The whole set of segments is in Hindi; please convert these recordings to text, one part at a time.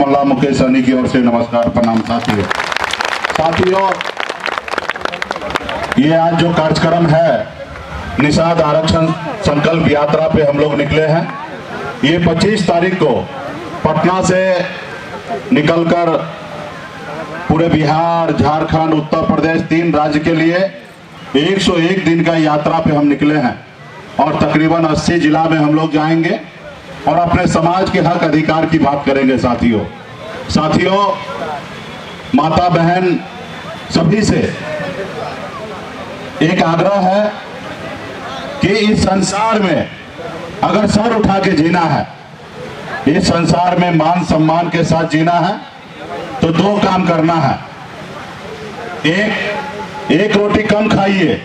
मोहल्ला मुकेश सहनी की ओर से नमस्कार प्रणाम। साथियों, ये आज जो कार्यक्रम है निषाद आरक्षण संकल्प यात्रा पे हम लोग निकले हैं। ये 25 तारीख को पटना से निकलकर पूरे बिहार, झारखंड, उत्तर प्रदेश 3 राज्य के लिए 101 दिन का यात्रा पे हम निकले हैं और तकरीबन 80 जिला में हम लोग जाएंगे और अपने समाज के हक अधिकार की बात करेंगे। साथियों, माता बहन सभी से एक आग्रह है कि इस संसार में अगर सर उठा के जीना है, इस संसार में मान सम्मान के साथ जीना है, तो 2 काम करना है। एक रोटी कम खाइए,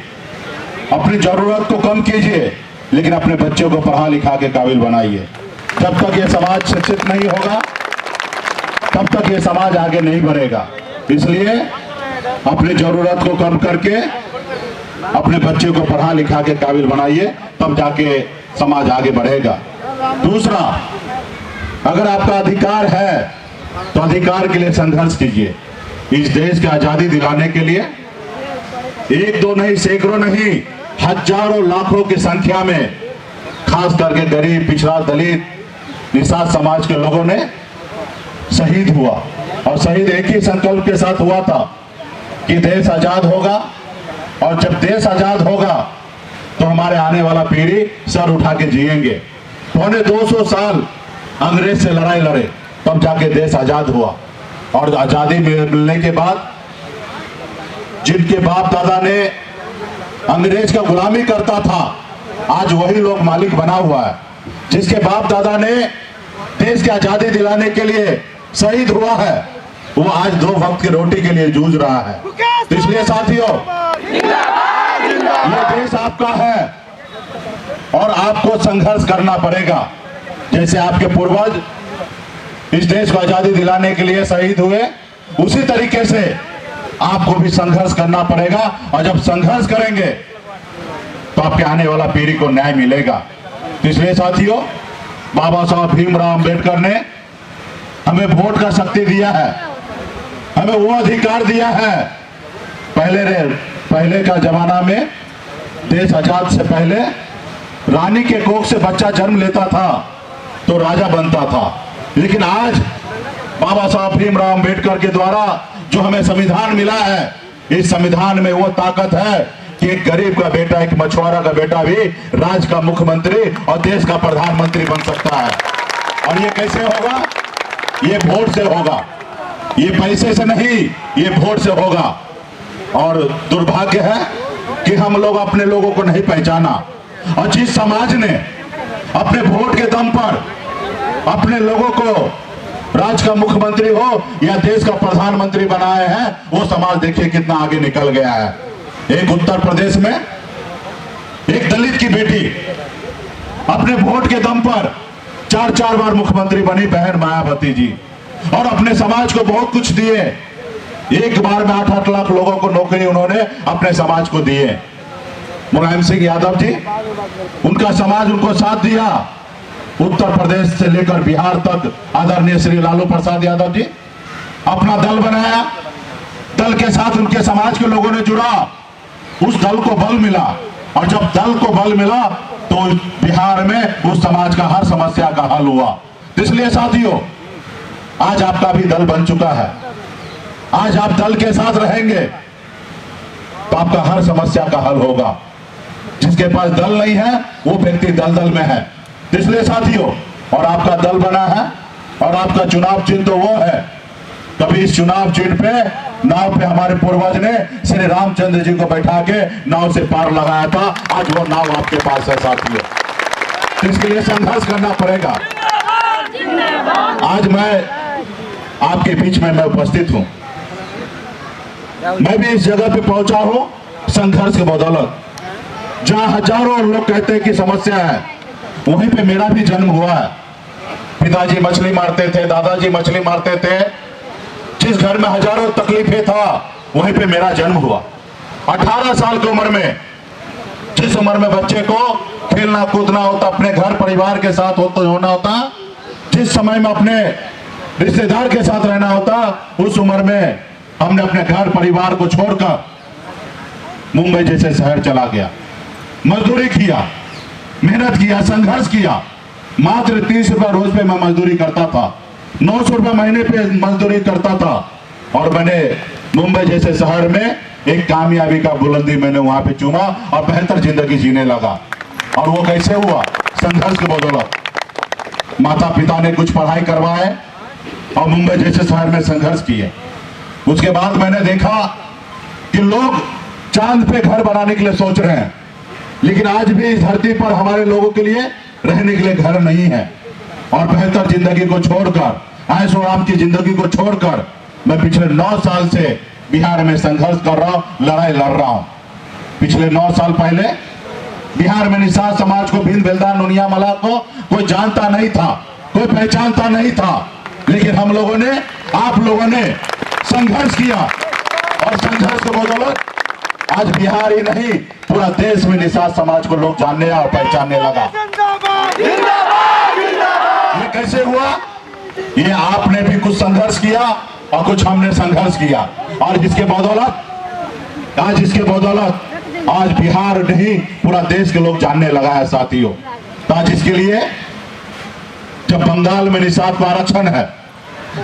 अपनी जरूरत को कम कीजिए, लेकिन अपने बच्चों को पढ़ा लिखा के काबिल बनाइए। जब तक ये समाज शिक्षित नहीं होगा तब तक ये समाज आगे नहीं बढ़ेगा। इसलिए अपनी जरूरत को कम करके अपने बच्चे को पढ़ा लिखा के काबिल बनाइए, तब जाके समाज आगे बढ़ेगा। दूसरा, अगर आपका अधिकार है तो अधिकार के लिए संघर्ष कीजिए। इस देश की आजादी दिलाने के लिए 1-2 नहीं, सैकड़ों नहीं, हजारों लाखों की संख्या में खास करके गरीब, पिछड़ा, दलित, निषाद समाज के लोगों ने शहीद हुआ। और शहीद एक ही संकल्प के साथ हुआ था कि देश आजाद होगा, और जब देश आजाद होगा तो हमारे आने वाला पीढ़ी सर उठा के जिएंगे। 250 साल अंग्रेज से लड़ाई लड़े, तब जाके देश आजाद हुआ। और आजादी मिलने के बाद जिनके बाप दादा ने अंग्रेज का गुलामी करता था, आज वही लोग मालिक बना हुआ है। जिसके बाप दादा ने देश की आजादी दिलाने के लिए शहीद हुआ है, वो आज 2 वक्त की रोटी के लिए जूझ रहा है। तो इसलिए साथियों, ये देश आपका है और आपको संघर्ष करना पड़ेगा। जैसे आपके पूर्वज इस देश को आजादी दिलाने के लिए शहीद हुए, उसी तरीके से आपको भी संघर्ष करना पड़ेगा। और जब संघर्ष करेंगे तो आपके आने वाला पीढ़ी को न्याय मिलेगा। तो इसलिए साथियों, बाबा साहब भीमराव अंबेडकर ने हमें वोट का शक्ति दिया है, हमें वो अधिकार दिया है। पहले का जमाना में देश आजाद से पहले रानी के कोख से बच्चा जन्म लेता था तो राजा बनता था, लेकिन आज बाबा साहब भीमराव अंबेडकर के द्वारा जो हमें संविधान मिला है, इस संविधान में वो ताकत है कि एक गरीब का बेटा, एक मछुआरा का बेटा भी राज्य का मुख्यमंत्री और देश का प्रधानमंत्री बन सकता है। और ये कैसे होगा? ये वोट से होगा, ये पैसे से नहीं, ये वोट से होगा। और दुर्भाग्य है कि हम लोग अपने लोगों को नहीं पहचाना, और जिस समाज ने अपने वोट के दम पर अपने लोगों को राज्य का मुख्यमंत्री हो या देश का प्रधानमंत्री बनाए हैं, वो समाज देखिए कितना आगे निकल गया है। एक उत्तर प्रदेश में एक दलित की बेटी अपने वोट के दम पर 4 बार मुख्यमंत्री बनी, बहन मायावती जी, और अपने समाज को बहुत कुछ दिए। एक बार में 8-8 लाख लोगों को नौकरी उन्होंने अपने समाज को दिए। मुलायम सिंह यादव जी, उनका समाज उनको साथ दिया। उत्तर प्रदेश से लेकर बिहार तक आदरणीय श्री लालू प्रसाद यादव जी अपना दल बनाया, दल के साथ उनके समाज के लोगों ने जुड़ा, उस दल को बल मिला, और जब दल को बल मिला तो बिहार में उस समाज का हर समस्या का हल हुआ। इसलिए साथियों, आज आपका भी दल बन चुका है। आज आप दल के साथ रहेंगे तो आपका हर समस्या का हल होगा। जिसके पास दल नहीं है वो व्यक्ति दलदल में है। इसलिए साथियों, और आपका दल बना है और आपका चुनाव चिन्ह तो वो है। कभी इस चुनाव चिन्ह पे नाव पे हमारे पूर्वज ने श्री रामचंद्र जी को बैठा के नाव से पार लगाया था, आज वो नाव आपके पास है साथियों। तो इसके लिए संघर्ष करना पड़ेगा। आज मैं आपके बीच में मैं उपस्थित हूं, मैं भी इस जगह पे पहुंचा हूं संघर्ष के बदौलत। जहां हजारों लोग कहते हैं कि समस्या है, वहीं पे मेरा भी जन्म हुआ है। पिताजी मछली मारते थे, दादाजी मछली मारते थे। जिस घर में हजारों तकलीफें था, वहीं पे मेरा जन्म हुआ। 18 साल की उम्र में, जिस उम्र में बच्चे को खेलना कूदना होता, अपने घर परिवार के साथ होना होता, जिस समय में अपने रिश्तेदार के साथ रहना होता, उस उम्र में हमने अपने घर परिवार को छोड़कर मुंबई जैसे शहर चला गया, मजदूरी किया, मेहनत किया, संघर्ष किया। मात्र 30 रुपए रोज पे मैं मजदूरी करता था, 900 रुपए महीने पे मजदूरी करता था, और मैंने मुंबई जैसे शहर में एक कामयाबी का बुलंदी मैंने वहां पे चूमा और बेहतर जिंदगी जीने लगा। और वो कैसे हुआ? संघर्ष की बदौलत। माता पिता ने कुछ पढ़ाई करवाए और मुंबई जैसे शहर में संघर्ष किए। उसके बाद मैंने देखा कि लोग चांद पे घर बनाने के लिए सोच रहे हैं, लेकिन आज भी इस धरती पर हमारे लोगों के लिए रहने के लिए घर नहीं है। और बेहतर जिंदगी को छोड़कर, ऐशो आराम की जिंदगी को छोड़कर मैं पिछले 9 साल से बिहार में संघर्ष कर रहा हूं, लड़ाई लड़ रहा हूं। पिछले 9 साल पहले बिहार में निषाद समाज को, भिंद बेलदार नुनिया मला को कोई जानता नहीं था, कोई पहचानता नहीं था, लेकिन हम लोगों ने, आप लोगों ने संघर्ष किया और संघर्ष के बदौलत आज बिहार ही नहीं पूरा देश में निषाद समाज को लोग जानने और पहचानने लगा। ये कैसे हुआ? ये आपने भी कुछ संघर्ष किया और कुछ हमने संघर्ष किया, और जिसके बदौलत आज बिहार नहीं पूरा देश के लोग जानने लगा है साथियों। तो आज इसके लिए जब बंगाल में निषाद को आरक्षण है,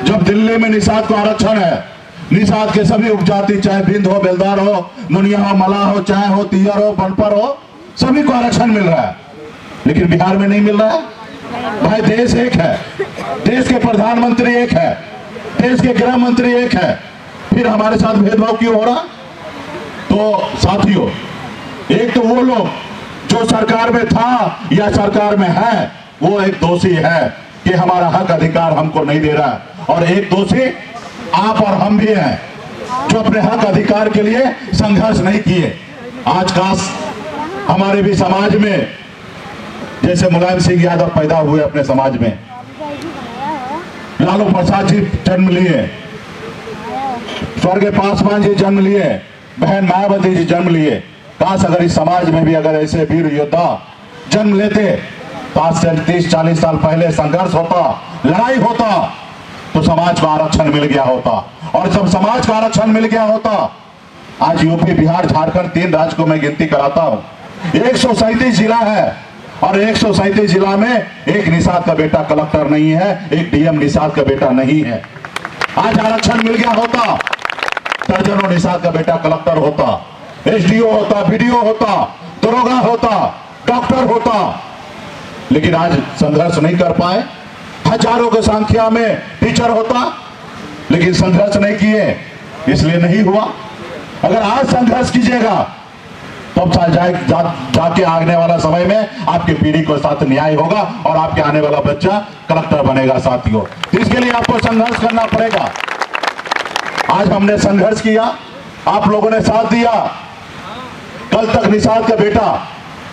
जब दिल्ली में निषाद को आरक्षण है, निषाद के सभी उपजाति, चाहे भिंद हो, बेलदार हो, नुनिया हो, मला हो, चाहे हो, तियर हो, बनपर हो, सभी को आरक्षण मिल रहा है, लेकिन बिहार में नहीं मिल रहा है। भाई देश एक है, देश के प्रधानमंत्री एक है, देश के गृह मंत्री एक है, फिर हमारे साथ भेदभाव क्यों हो रहा? तो साथियों, एक तो वो लोग जो सरकार में था या सरकार में है, वो एक दोषी है कि हमारा हक अधिकार हमको नहीं दे रहा है, और एक दोषी आप और हम भी हैं जो अपने हक अधिकार के लिए संघर्ष नहीं किए। आज काश हमारे भी समाज में, जैसे मुलायम सिंह यादव पैदा हुए अपने समाज में, लालू प्रसाद जी जन्म लिए, स्वर्गीय पासवान जी जन्म लिए, बहन मायावती जी जन्म लिए। काश अगर इस समाज में भी अगर ऐसे वीर योद्धा जन्म लेते तो आज से 30-40 साल पहले संघर्ष होता, लड़ाई होता, तो समाज को आरक्षण मिल गया होता। और जब समाज को आरक्षण मिल गया होता, आज यूपी, बिहार, झारखंड 3 राज्य को मैं गिनती कराता हूं, 137 जिला है, और 137 जिला में एक निषाद का बेटा कलेक्टर नहीं है, एक डीएम निषाद का बेटा नहीं है। आज आरक्षण मिल गया होता, दर्जनों निषाद का बेटा कलेक्टर होता, एसडीओ होता, बीडीओ होता, दरोगा होता, डॉक्टर होता, लेकिन आज संघर्ष नहीं कर पाए। हजारों की संख्या में टीचर होता, लेकिन संघर्ष नहीं किए, इसलिए नहीं हुआ। अगर आज संघर्ष कीजिएगा तब जाके आने वाला समय में आपकी पीढ़ी को साथ न्याय होगा और आपके आने वाला बच्चा कलेक्टर बनेगा साथियों। इसके लिए आपको संघर्ष करना पड़ेगा। आज हमने संघर्ष किया, आप लोगों ने साथ दिया। कल तक निषाद का बेटा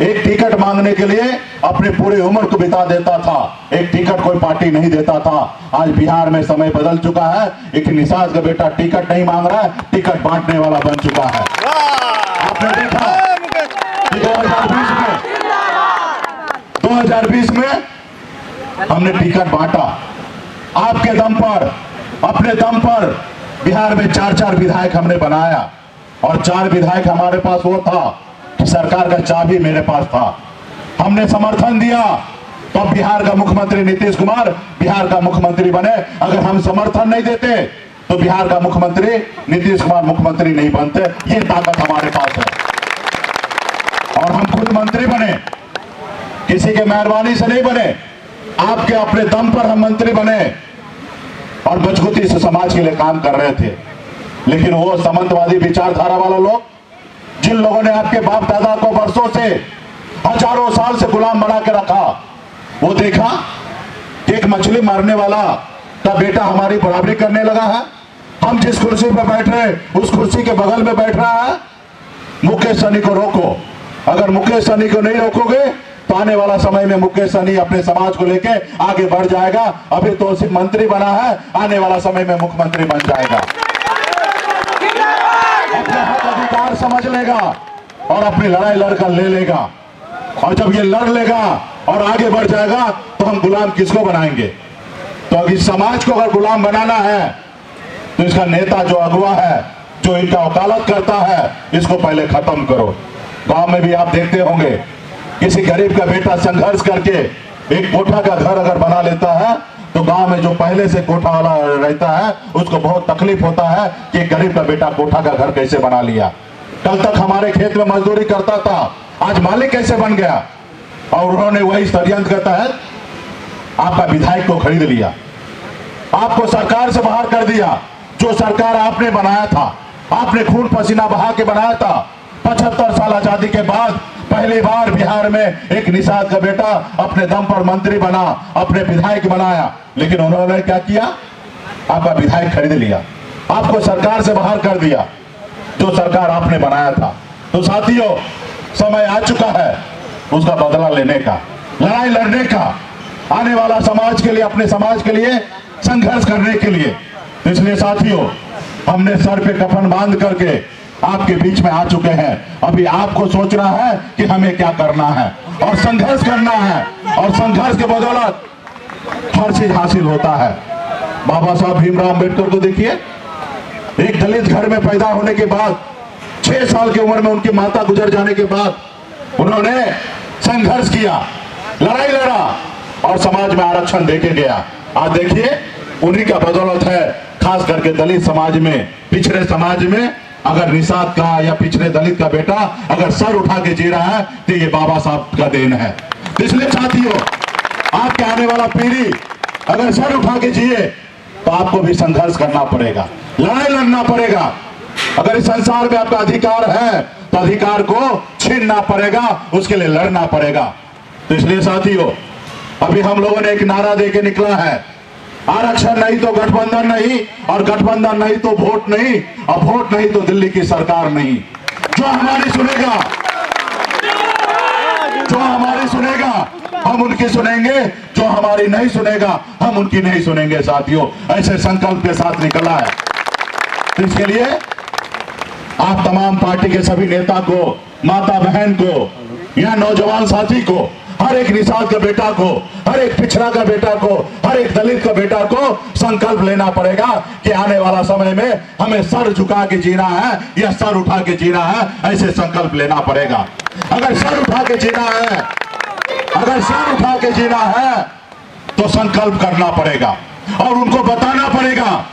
एक टिकट मांगने के लिए अपनी पूरी उम्र को बिता देता था, एक टिकट कोई पार्टी नहीं देता था। आज बिहार में समय बदल चुका है, एक निषाद का बेटा टिकट नहीं मांग रहा है, टिकट बांटने वाला बन चुका है। आपने देखा कि 2020 में हमने टिकट बांटा, आपके दम पर, अपने दम पर बिहार में 4-4 विधायक हमने बनाया, और 4 विधायक हमारे पास वो था कि सरकार का चाबी मेरे पास था। हमने समर्थन दिया तो बिहार का मुख्यमंत्री नीतीश कुमार बिहार का मुख्यमंत्री बने। अगर हम समर्थन नहीं देते तो बिहार का मुख्यमंत्री नीतीश कुमार मुख्यमंत्री नहीं बनते। ये ताकत हमारे पास है, और हम खुद मंत्री बने, किसी के मेहरबानी से नहीं बने, आपके अपने दम पर हम मंत्री बने, और मजबूती से समाज के लिए काम कर रहे थे। लेकिन वो सामंतवादी विचारधारा वाला लोग, जिन लोगों ने आपके बाप दादा को वर्षों से, हजारों साल से गुलाम बना के रखा, वो देखा कि एक मछली मारने वाला का बेटा हमारी बराबरी करने लगा है। हम जिस कुर्सी पर बैठ रहे उस कुर्सी के बगल में बैठ रहा है। मुकेश सहनी को रोको, अगर मुकेश सहनी को नहीं रोकोगे तो आने वाला समय में मुकेश सहनी अपने समाज को लेके आगे बढ़ जाएगा। अभी तो सिर्फ मंत्री बना है, आने वाला समय में मुख्यमंत्री बन जाएगा, अपने हक अधिकार समझ लेगा और अपनी लड़ाई लड़कर ले लेगा। और जब ये लड़ लेगा और आगे बढ़ जाएगा तो हम गुलाम किसको बनाएंगे? तो इस समाज को अगर गुलाम बनाना है तो इसका नेता जो अगुवा है, जो इनका वकालत करता है, इसको पहले खत्म करो। गांव में भी आप देखते होंगे, किसी गरीब का बेटा संघर्ष करके एक कोठा का घर अगर बना लेता है तो गांव में जो पहले से कोठा वाला रहता है उसको बहुत तकलीफ होता है कि गरीब का बेटा कोठा का घर कैसे बना लिया। कल तक हमारे खेत में मजदूरी करता था, आज मालिक कैसे बन गया। और उन्होंने वही षड्यंत्र के तहत आपका विधायक को खरीद लिया, आपको सरकार से बाहर कर दिया। जो सरकार आपने बनाया था, आपने खून पसीना बहा के बनाया था। 75 साल आजादी के बाद पहली बार बिहार में एक निषाद का बेटा अपने दम पर मंत्री बना, अपने विधायक बनाया। लेकिन उन्होंने क्या किया, आपका विधायक खरीद लिया, आपको सरकार से बाहर कर दिया, जो सरकार आपने बनाया था। तो साथियों, समय आ चुका है उसका बदला लेने का, लड़ाई लड़ने का, आने वाला समाज के लिए, अपने समाज के लिए संघर्ष करने के लिए। इसलिए साथियों, हमने सर पे कफन बांध करके आपके बीच में आ चुके हैं। अभी आपको सोचना है कि हमें क्या करना है और संघर्ष करना है, और संघर्ष के बदौलत हर चीज हासिल होता है। बाबा साहब भीमराव अम्बेडकर को देखिए, एक दलित घर में पैदा होने के बाद 6 साल की उम्र में उनकी माता गुजर जाने के बाद उन्होंने संघर्ष किया, लड़ाई लड़ा और समाज में आरक्षण देके गया। आज देखिए, उन्हीं का बदौलत है, खास करके दलित समाज में, पिछड़े समाज में अगर निषाद का या पिछड़े दलित का बेटा अगर सर उठा के जी रहा है तो ये बाबा साहब का देन है। इसलिए साथियों, आपके आने वाला पीढ़ी अगर सर उठा के जिए तो आपको भी संघर्ष करना पड़ेगा, लड़ाई लड़ना पड़ेगा। अगर इस संसार में आपका अधिकार है तो अधिकार को छीनना पड़ेगा, उसके लिए लड़ना पड़ेगा। तो इसलिए साथियों, अभी हम लोगों ने एक नारा देके निकला है, आरक्षण नहीं तो गठबंधन नहीं, और गठबंधन नहीं तो वोट नहीं, और वोट नहीं तो दिल्ली की सरकार नहीं। जो हमारी सुनेगा, जो हमारी सुनेगा हम उनकी सुनेंगे, जो हमारी नहीं सुनेगा हम उनकी नहीं सुनेंगे। साथियों, ऐसे संकल्प के साथ निकला है। तो इसके लिए आप तमाम पार्टी के सभी नेता को, माता बहन को, या नौजवान साथी को, हर एक निषाद का बेटा को, हर एक पिछड़ा का बेटा को, हर एक दलित का बेटा को संकल्प लेना पड़ेगा कि आने वाला समय में हमें सर झुका के जीना है या सर उठा के जीना है। ऐसे संकल्प लेना पड़ेगा। अगर सर उठा के जीना है, अगर सर उठा के जीना है तो संकल्प करना पड़ेगा और उनको बताना पड़ेगा,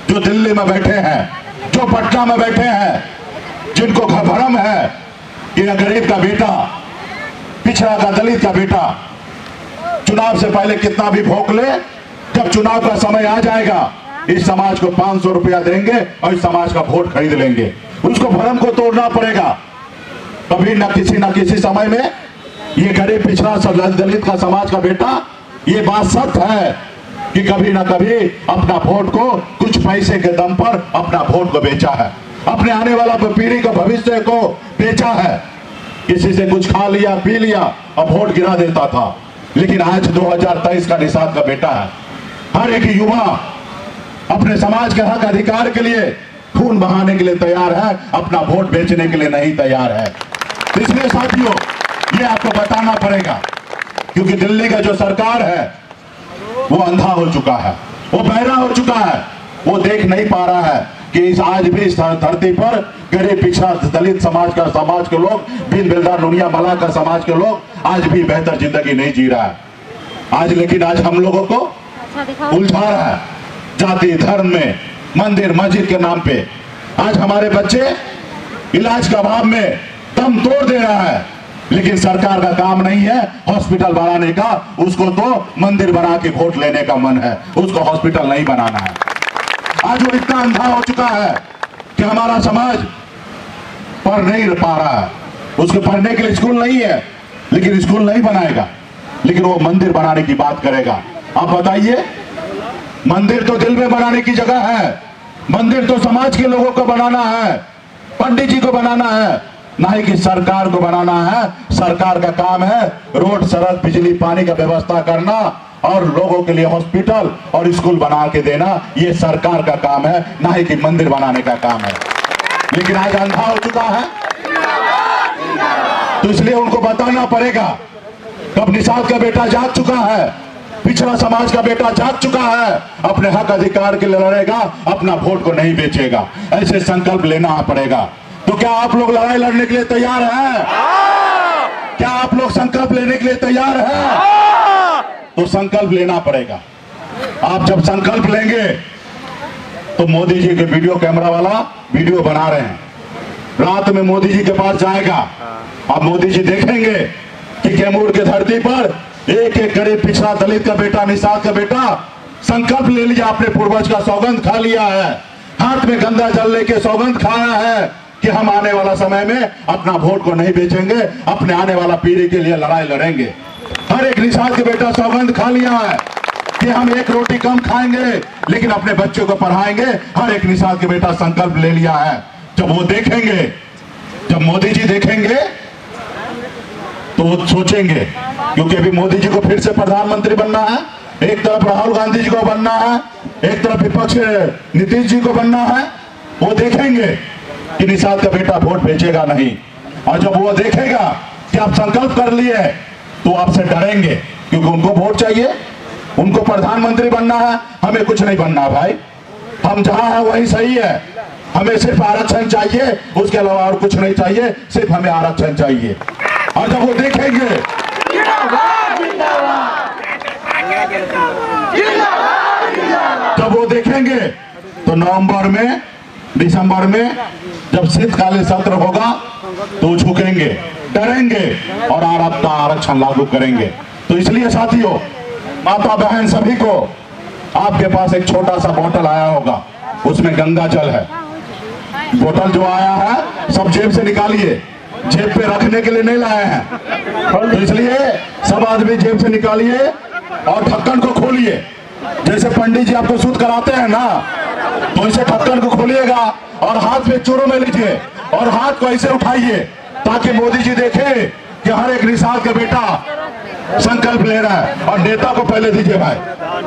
जो दिल्ली में बैठे हैं, जो पटना में बैठे हैं, जिनको भ्रम है कि गरीब का बेटा, पिछड़ा का, दलित का बेटा चुनाव से पहले कितना भी भोंक ले, जब चुनाव का समय आ जाएगा इस समाज को 500 रुपया देंगे और इस समाज का वोट खरीद लेंगे। उसको भ्रम को तोड़ना पड़ेगा। कभी न किसी समय में ये गरीब, पिछड़ा, दलित का समाज का बेटा, ये बात सत्य है कि कभी ना कभी अपना वोट को कुछ पैसे के दम पर अपना वोट को बेचा है, अपने आने वाला पीढ़ी को, भविष्य को बेचा है। किसी से कुछ खा लिया, पी लिया और वोट गिरा देता था। लेकिन आज 2023 का निषाद का बेटा है। हर एक युवा अपने समाज के हक अधिकार के लिए खून बहाने के लिए तैयार है, अपना वोट बेचने के लिए नहीं तैयार है। इसलिए साथियों, ये आपको बताना पड़ेगा, क्योंकि दिल्ली का जो सरकार है वो अंधा हो चुका है, वो बहरा हो चुका है, वो देख नहीं पा रहा है कि इस आज भी इस धरती पर गरीब, पिछड़ा, दलित समाज के लोग, बिन बेलदार, लुनिया मला का समाज के लोग आज भी बेहतर जिंदगी नहीं जी रहा है। आज लेकिन आज हम लोगों को उलझा रहा है जाति धर्म में, मंदिर मस्जिद के नाम पे। आज हमारे बच्चे इलाज के अभाव में दम तोड़ दे रहा है, लेकिन सरकार का काम नहीं है हॉस्पिटल बनाने का, उसको तो मंदिर बना के वोट लेने का मन है, उसको हॉस्पिटल नहीं बनाना है। आज वो इतना अंधा हो चुका है कि हमारा समाज पढ़ नहीं पा रहा है, उसको पढ़ने के लिए स्कूल नहीं है, लेकिन स्कूल नहीं बनाएगा, लेकिन वो मंदिर बनाने की बात करेगा। आप बताइए, मंदिर तो दिल में बनाने की जगह है, मंदिर तो समाज के लोगों को बनाना है, पंडित जी को बनाना है, ना ही कि सरकार को बनाना है। सरकार का काम है रोड, सड़क, बिजली, पानी का व्यवस्था करना और लोगों के लिए हॉस्पिटल और स्कूल बना के देना, ये सरकार का काम है, ना ही कि मंदिर बनाने का काम है। लेकिन आज अंधा हो चुका है, तो इसलिए उनको बताना पड़ेगा। कब निषाद का बेटा जाग चुका है, पिछड़ा समाज का बेटा जाग चुका है, अपने हक अधिकार के लिए लड़ेगा, अपना वोट को नहीं बेचेगा। ऐसे संकल्प लेना पड़ेगा। तो क्या आप लोग लड़ाई लड़ने के लिए तैयार हैं? क्या आप लोग संकल्प लेने के लिए तैयार हैं? तो संकल्प लेना पड़ेगा। आप जब संकल्प लेंगे तो मोदी जी के वीडियो कैमरा वाला वीडियो बना रहे हैं, रात में मोदी जी के पास जाएगा। अब मोदी जी देखेंगे कि कैमूर की धरती पर एक एक गरीब पिछड़ा दलित का बेटा, निषाद का बेटा संकल्प ले लिया, अपने पूर्वज का सौगंध खा लिया है, हाथ में गंदा जल लेके सौगंध खाया है कि हम आने वाला समय में अपना वोट को नहीं बेचेंगे, अपने आने वाला पीढ़ी के लिए लड़ाई लड़ेंगे। हर एक निषाद के बेटा सौगंध खा लिया है कि हम एक रोटी कम खाएंगे लेकिन अपने बच्चों को पढ़ाएंगे। हर एक निषाद के बेटा संकल्प ले लिया है। जब वो देखेंगे, जब मोदी जी देखेंगे तो वो सोचेंगे, क्योंकि अभी मोदी जी को फिर से प्रधानमंत्री बनना है, एक तरफ राहुल गांधी जी को बनना है, एक तरफ विपक्ष नीतीश जी को बनना है। वो देखेंगे कि निषाद का बेटा वोट बेचेगा नहीं, और जब वो देखेगा कि आप संकल्प कर लिए तो आपसे डरेंगे, क्योंकि उनको वोट चाहिए, उनको प्रधानमंत्री बनना है। हमें कुछ नहीं बनना भाई, हम जहां हैं वही सही है। हमें सिर्फ आरक्षण चाहिए, उसके अलावा और कुछ नहीं चाहिए, सिर्फ हमें आरक्षण चाहिए। और जब वो देखेंगे, जब वो देखेंगे तो नवंबर में, दिसंबर में जब शीतकालीन सत्र होगा तो झुकेंगे, डरेंगे और आरक्षण लागू करेंगे। तो इसलिए साथियों, माता बहन सभी को, आपके पास एक छोटा सा बोतल आया होगा, उसमें गंगा जल है। बोतल जो आया है सब जेब से निकालिए, जेब पे रखने के लिए नहीं लाए हैं। तो इसलिए सब आदमी जेब से निकालिए और ढक्कन को खोलिए। जैसे पंडित जी आपको शुद्ध कराते हैं ना, तो इसे ढक्कन को खोलिएगा और हाथ में चूरू में लीजिए और हाथ को ऐसे उठाइए ताकि मोदी जी देखे कि हर एक निषाद का बेटा संकल्प ले रहा है। और नेता को पहले दीजिए भाई,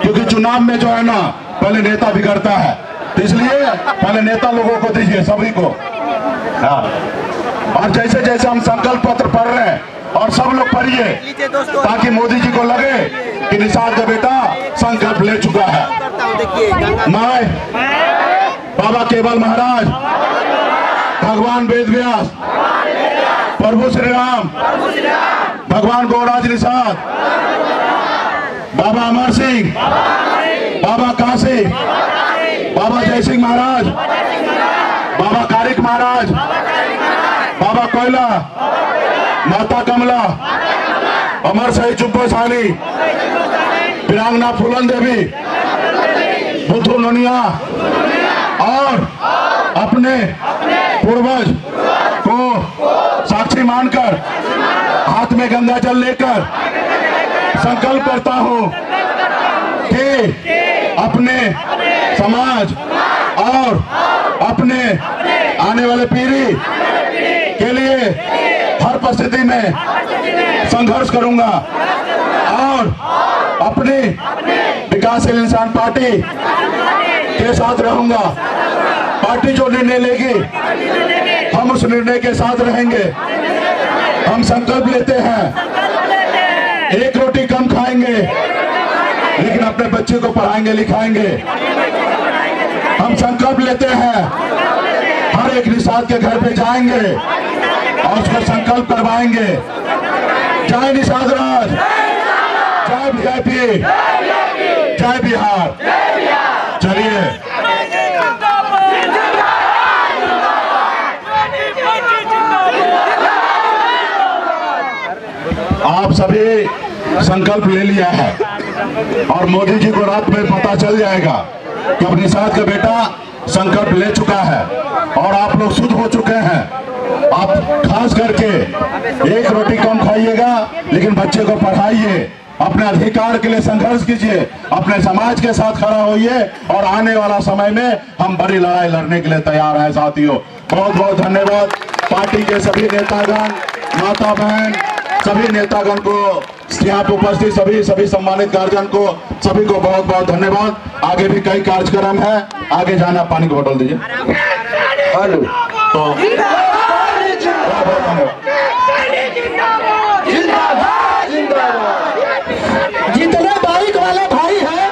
क्योंकि चुनाव में जो है ना पहले नेता बिगड़ता है, तो इसलिए पहले नेता लोगों को दीजिए, सभी को। हाँ। और जैसे जैसे हम संकल्प पत्र पढ़ रहे हैं और सब लोग पढ़िए, ताकि मोदी जी को लगे कि निषाद का बेटा संकल्प ले चुका है। मैं बाबा केवल महाराज, भगवान वेद व्यास, प्रभु श्री राम, भगवान गौराज निषाद, बाबा अमर सिंह, बाबा काशी, बाबा जय सिंह महाराज, बाबा कारिक महाराज, बाबा कोयला, माता कमला, अमर शहीद चुप्पो सानी, वीरांगना फूलन देवी, बुद्धू नोनिया और अपने पूर्वज को साक्षी मानकर हाथ में गंगा जल लेकर संकल्प करता हूं कि अपने समाज और अपने आने वाले पीढ़ी के लिए हर परिस्थिति में संघर्ष करूंगा और अपनी विकासशील इंसान पार्टी के साथ रहूंगा। पार्टी जो निर्णय लेगी हम उस निर्णय के साथ रहेंगे। हम संकल्प लेते हैं, एक रोटी कम खाएंगे लेकिन अपने बच्चे को पढ़ाएंगे लिखाएंगे। हम संकल्प लेते हैं, हर एक निषाद के घर पे जाएंगे और उसको संकल्प करवाएंगे। जय निषाद राज, जय वीआईपी, जय बिहार। चलिए आप सभी संकल्प ले लिया है और मोदी जी को रात में पता चल जाएगा कि अब निषाद का बेटा संकल्प ले चुका है और आप लोग शुद्ध हो चुके हैं। आप खास करके एक रोटी कम खाइएगा लेकिन बच्चे को पढ़ाइए, अपने अधिकार के लिए संघर्ष कीजिए, अपने समाज के साथ खड़ा होइए और आने वाला समय में हम बड़ी लड़ाई लड़ने के लिए तैयार हैं साथियों। बहुत बहुत धन्यवाद पार्टी के सभी नेतागण, माता बहन, सभी नेतागण को, यहाँ पे उपस्थित सभी सम्मानित गार्जियन को, सभी को बहुत बहुत धन्यवाद। आगे भी कई कार्यक्रम है, आगे जाना। पानी की बोतल दीजिए। हेलो तो बहुत धन्यवाद। जितने बाइक वाले भाई हैं,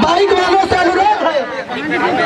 बाइक वालों से अनुरोध है